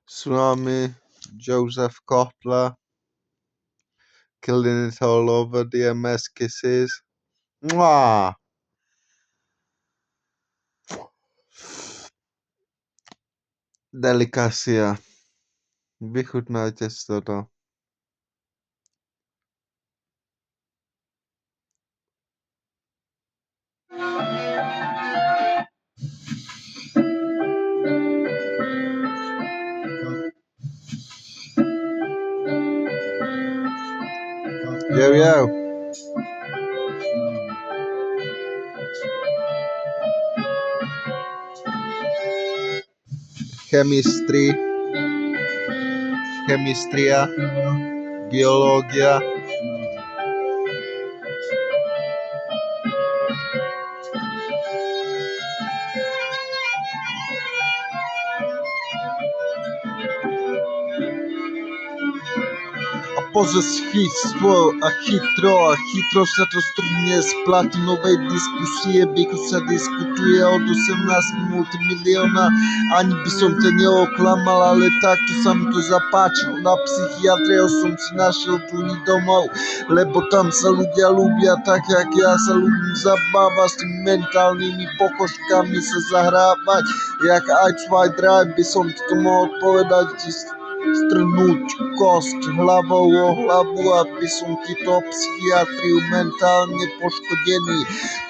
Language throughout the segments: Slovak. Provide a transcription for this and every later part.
Tsunami, Joseph Kotler, Killing It All Over, DMS Kisses. Mwah! Delicacia. Vychutnajte si toto. Yo. Chemistria, biológia. A pozeschýstvo a chytro sa to strhne z platinovej diskusie, bychu sa diskutuje od 18 multimilióna. Ani by som ťa neoklamal, ale takto sa mi to zapáčilo. Na psychiatrii som si našiel druhý domov, lebo tam sa ľudia ľúbia tak, jak ja sa ľúbim zabávať, s tými mentálnymi pokožkami sa zahrávať. Jak Ice Drive by som ti to mohol povedať, strhnúť kosť hlavou o hlavu, aby som ti to psychiatriu mentálne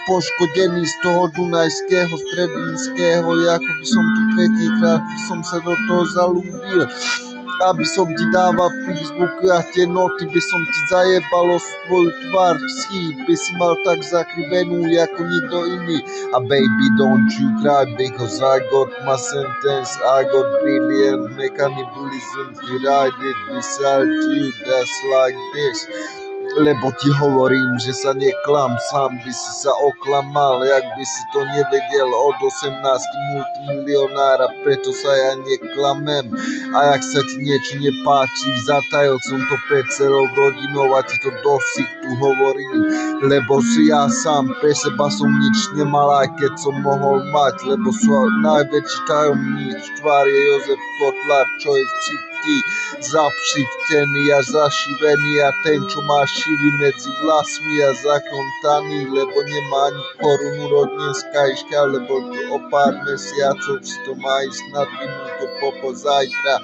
poškodený z toho dunajského, stredinského, ako by som tu tretíkrát by som sa do toho zalúbil. Aby som ti dával Facebook a tie noty by som ti zajebalo svoju tvár, schý by si mal tak zakrivenú ako nikto iný. A baby don't you cry because I got my sentence, I got brilliant mechanism to ride it beside you, that's like this. Lebo ti hovorím, že sa neklam, sám by si sa oklamal, jak by si to nevedel od 18 multimilionára, preto sa ja neklamem. A jak sa ti niečo nepáči, zatajil som to pred celou rodinou a ti to dosť tu hovorím, lebo si ja sám pre seba som nič nemal, aj keď som mohol mať, lebo najväčší tajomník tvár je Jozef Kotlar, čo je zapšiftený a zašivený a ten, čo má šivy medzi vlasmi a zakontaný, lebo nemá ani korunu od dneska ešte, lebo o pár mesiacov si to má ísť nadvinúto zajtra.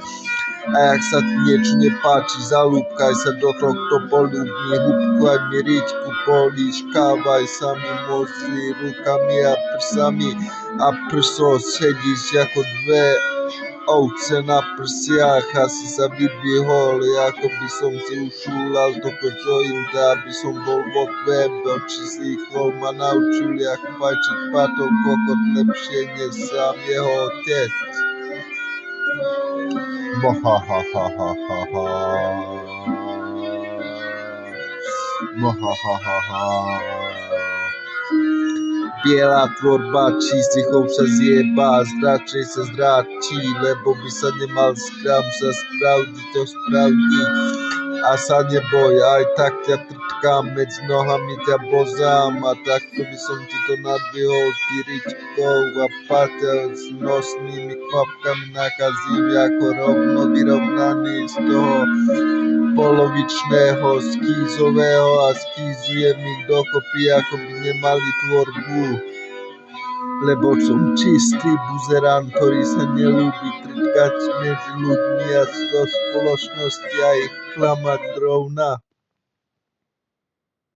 A jak sa ti niečo nepáči, zalúbkaj sa do tohto polúbni, húbkaj mi riťku, políškávaj sa mi mozli rukami a prsami a prso sedíš ako dve ovce na prsiach a si sa vydvihol, ako by som si ušúlal toko jointa, aby som bol vo tvebe, či si ma naučil, jak fajčiť patou kokot lepšie než sám jeho otec. Biela tvorba čístichov sa zjeba, zdračej sa zdračí, lebo by sa nemal skram sa spravdiť a sa neboj, aj tak ťa trtkám, medzi nohami ťa bozám a takto by som ti to nadvihol tyričkou a patel s nosnými kvapkami nakazím, ako rovno vyrovnaný z toho polovičného skízového a skízujem ich dokopy, ako by nemali tvorbu. Lebo som čistý buzerán, ktorý sa nelúbi trtkať medzi ľuďmi a do spoločnosti a ich klamať rovna.